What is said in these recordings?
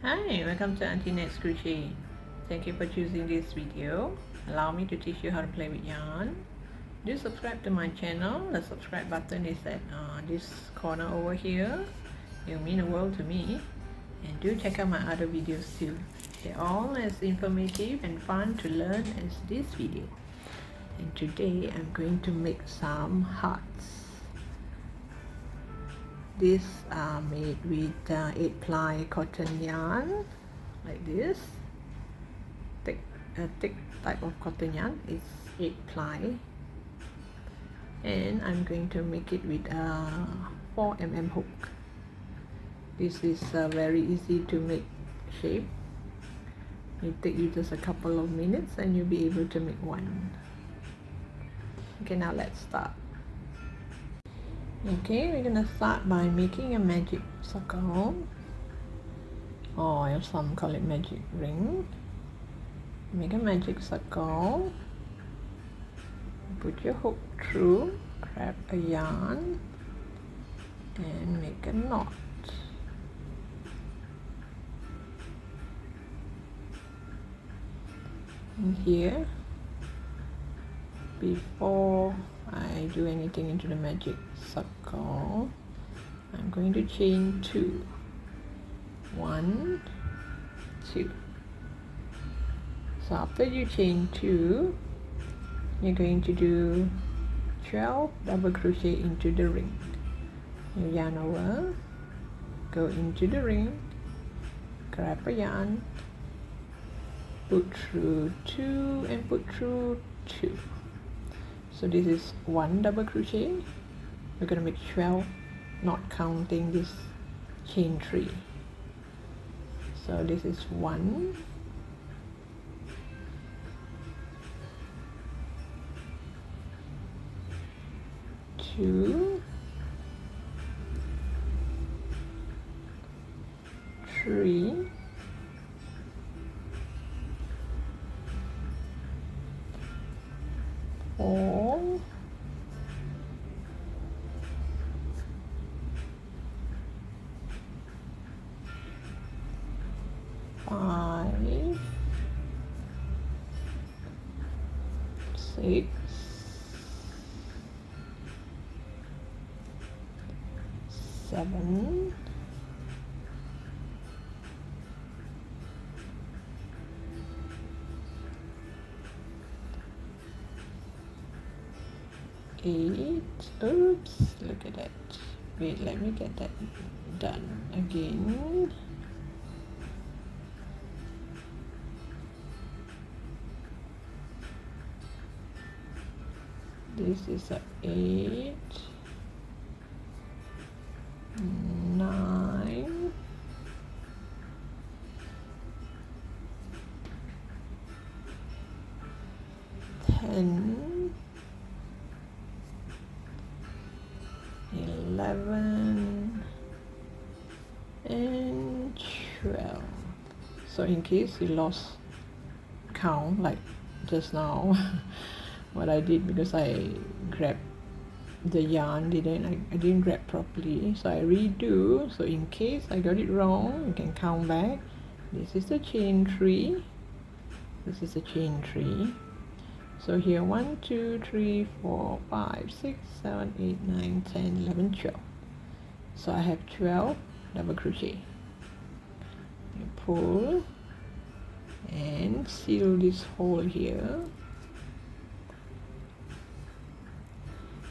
Hi, welcome to Auntie Nat's Crochet. Thank you for choosing this video. Allow me to teach you how to play with yarn. Do subscribe to my channel. The subscribe button is at this corner over here. It will mean the world to me. And do check out my other videos too. They're all as informative and fun to learn as this video. And today I'm going to make some hearts. These are made with 8-ply cotton yarn, like this. Thick type of cotton yarn is 8-ply, and I'm going to make it with a 4mm hook. This is very easy to make shape. It take you just a couple of minutes and you'll be able to make one. Okay, now let's start. Okay, we're gonna start by making a magic circle, or some call it magic ring. Make a magic circle, put your hook through, grab a yarn and make a knot. And here, before I do anything into the magic circle, I'm going to chain 2. 1, 2. So after you chain 2, you're going to do 12 double crochet into the ring. You yarn over, go into the ring, grab a yarn, put through 2 and put through 2. So this is 1 double crochet. We're going to make 12, not counting this chain 3. So this is 1, 2, 3, 4, 5, 6, 7, 8. Oops, look at that. Wait, let me get that done again. This is a 8, 9, 10, 11, and 12. So in case you lost count like just now, what I did, because I grabbed the yarn, I didn't grab properly, so I redo. So in case I got it wrong, you can count back. This is the chain 3, this is the chain 3. So here 1, 2, 3, 4, 5, 6, 7, 8, 9, 10, 11, 12. So I have 12 double crochet. You pull and seal this hole here,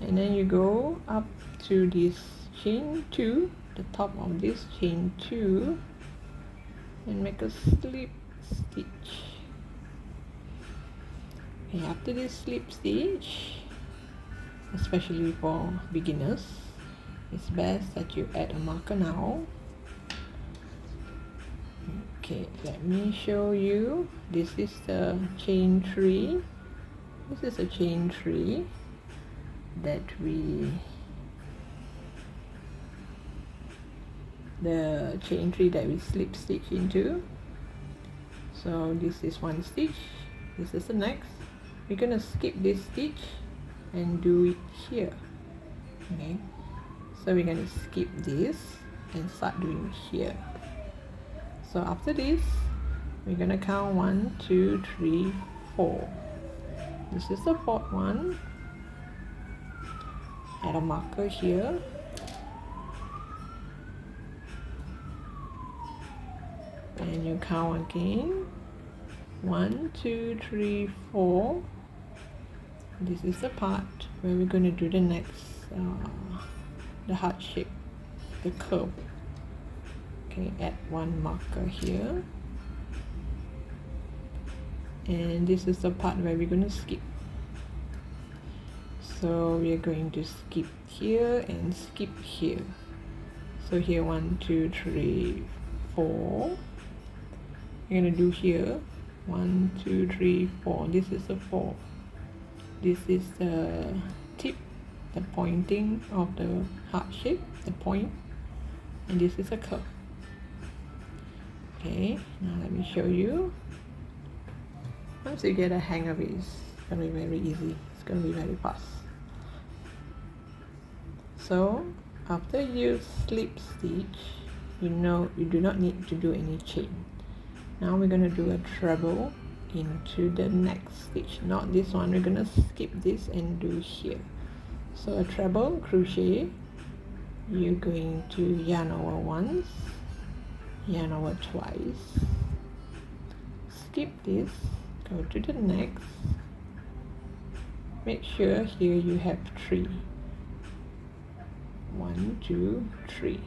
and then you go up to this chain 2, the top of this chain 2, and make a slip stitch. Okay, after this slip stitch, especially for beginners, it's best that you add a marker now. Okay, let me show you. This is the chain 3. This is a chain 3 that we slip stitch into. So this is one stitch, this is the next. We're gonna skip this stitch and do it here. Okay, so we're gonna skip this and start doing here. So after this, we're gonna count 1, 2, 3, 4. This is the fourth one. Add a marker here. And you count again. 1, 2, 3, 4. This is the part where we're going to do the next, the heart shape, the curve. Okay, add one marker here. And this is the part where we're going to skip. So we're going to skip here and skip here. So here 1, 2, 3, 4. You're going to do here 1, 2, 3, 4. This is the 4. This is the tip, the pointing of the heart shape, the point, and this is a curve. Okay, now let me show you. Once you get a hang of it, it's gonna be very easy. It's gonna be very fast. So after you slip stitch, you know you do not need to do any chain. Now we're gonna do a treble into the next stitch, not this one. We're gonna skip this and do here. So a treble crochet, you're going to yarn over once, yarn over twice, skip this, go to the next, make sure here you have 3. 1, 2, 3.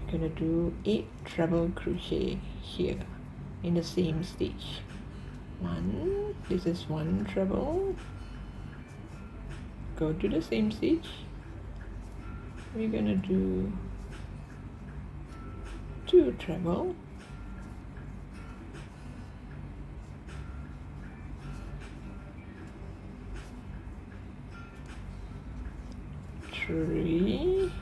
You're gonna do 8 treble crochet here in the same stitch. 1, this is 1 treble, go to the same stitch. We're gonna do 2 treble, 3,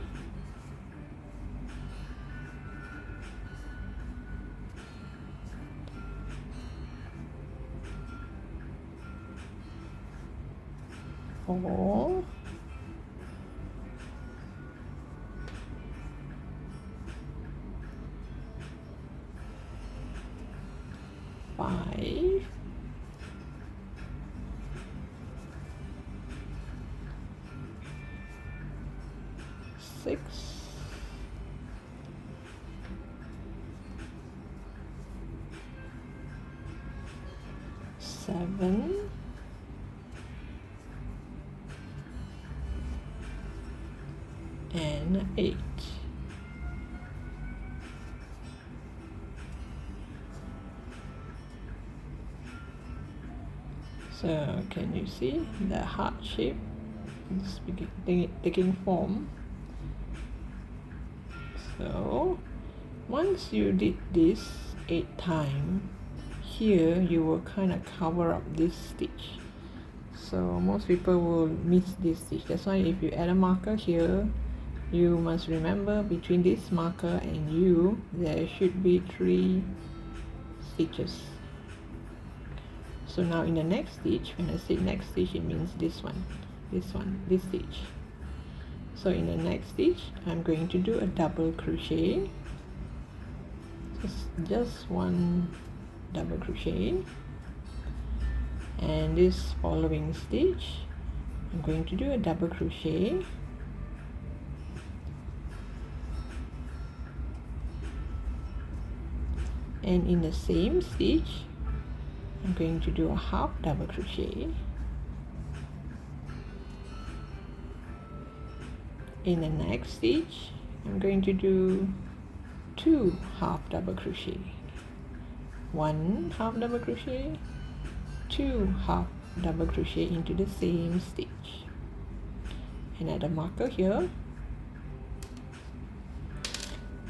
4, 5, 6, 7, 8. So can you see the heart shape is taking form? So once you did this 8 times, here you will kind of cover up this stitch. So most people will miss this stitch. That's why if you add a marker here, you must remember between this marker and you, there should be 3 stitches. So now in the next stitch, when I say next stitch, it means this one, this stitch. So in the next stitch, I'm going to do a double crochet, just 1 double crochet, and this following stitch, I'm going to do a double crochet, and in the same stitch, I'm going to do a half double crochet. In the next stitch, I'm going to do 2 half double crochet. 1 half double crochet, 2 half double crochet into the same stitch. And add a marker here.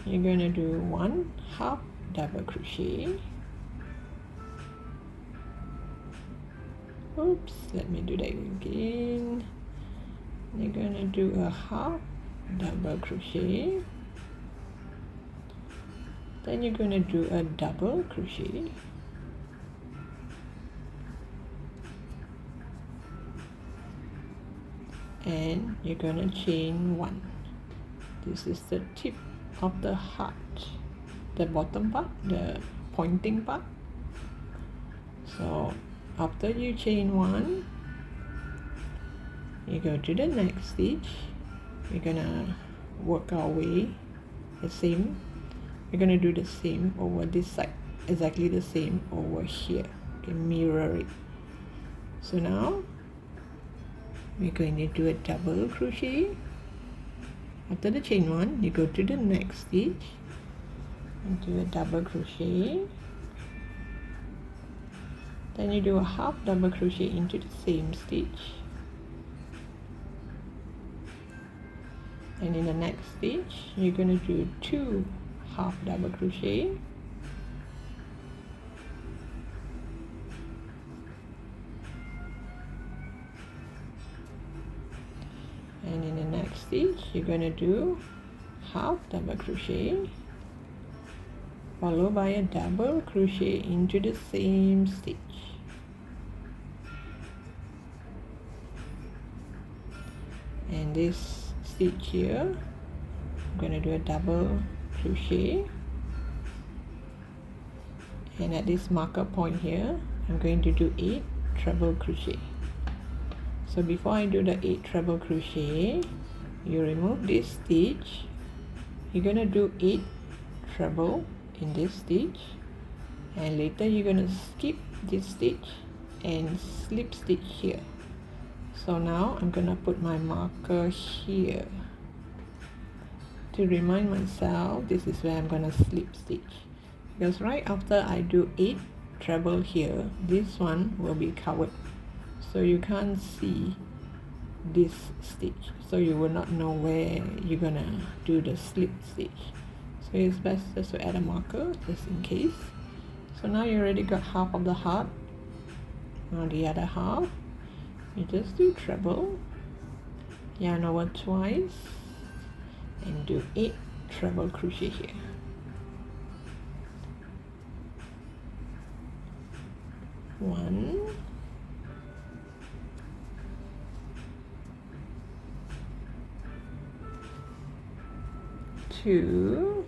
You're going to do 1 half double crochet. Oops, let me do that again. You're gonna do a half double crochet, then you're gonna do a double crochet, and you're gonna chain 1. This is the tip of the heart, the bottom part, the pointing part. So after you chain 1, you go to the next stitch. We're gonna work our way the same. We're gonna do the same over this side, exactly the same over here. Okay, mirror it. So now we're going to do a double crochet. After the chain 1, you go to the next stitch and do a double crochet. Then you do a half double crochet into the same stitch, and in the next stitch you're going to do 2 half double crochet, and in the next stitch you're going to do half double crochet followed by a double crochet into the same stitch. And this stitch here, I'm going to do a double crochet, and at this marker point here I'm going to do 8 treble crochet. So before I do the 8 treble crochet, you remove this stitch. You're going to do 8 treble in this stitch, and later you're going to skip this stitch and slip stitch here. So now I'm going to put my marker here to remind myself this is where I'm going to slip stitch, because right after I do 8 treble here, this one will be covered, so you can't see this stitch, so you will not know where you're gonna do the slip stitch. So it's best just to add a marker just in case. So now you already got half of the heart. Now the other half, you just do treble, yarn over twice, and do 8 treble crochet here. One, 2,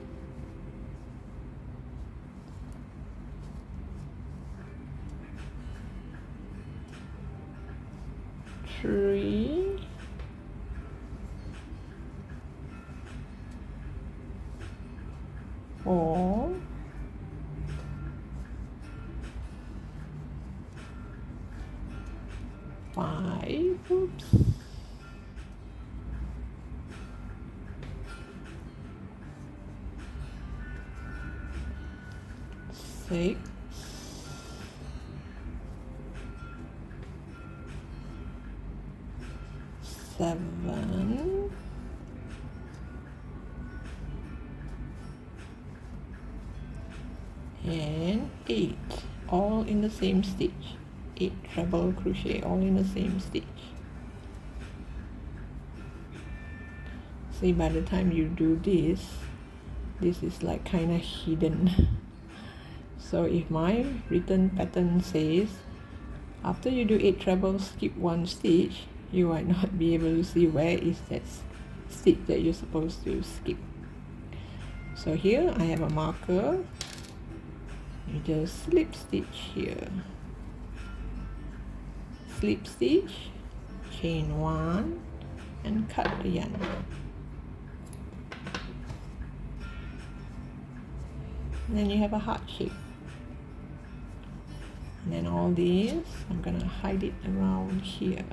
3, 4, 5, oops, 6, 7, and 8, all in the same stitch. 8 treble crochet all in the same stitch. See, by the time you do this is like kind of hidden. So if my written pattern says after you do 8 treble, skip 1 stitch, you might not be able to see where is that stitch that you're supposed to skip. So here I have a marker. You just slip stitch here, slip stitch, chain 1, and cut the yarn. And then you have a heart shape. And then all these, I'm gonna hide it around here.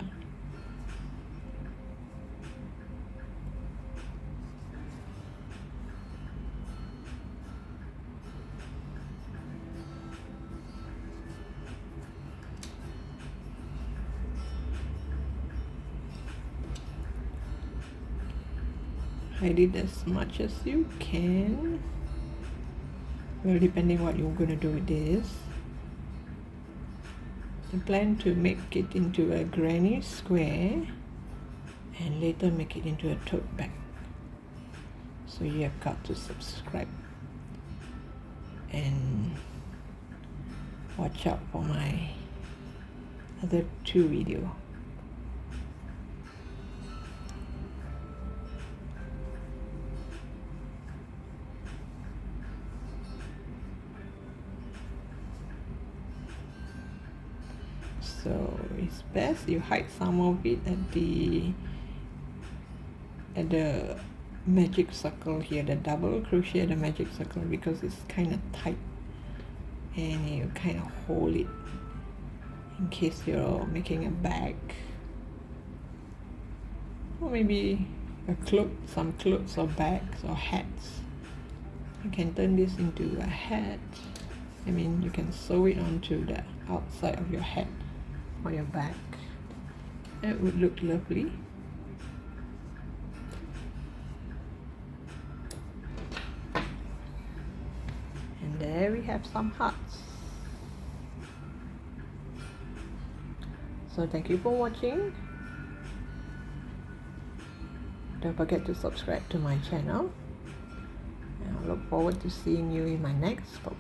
Hide it as much as you can. Well, depending what you're gonna do with this. I plan to make it into a granny square and later make it into a tote bag. So you have got to subscribe and watch out for my other 2 videos. So it's best you hide some of it at the magic circle here, the double crochet the magic circle, because it's kind of tight and you kind of hold it in case you're making a bag or maybe a cloak, some clothes or bags or hats. You can turn this into a hat. I mean, you can sew it onto the outside of your hat or your bag. It would look lovely. And there we have some hearts. So thank you for watching. Don't forget to subscribe to my channel. And I look forward to seeing you in my next post.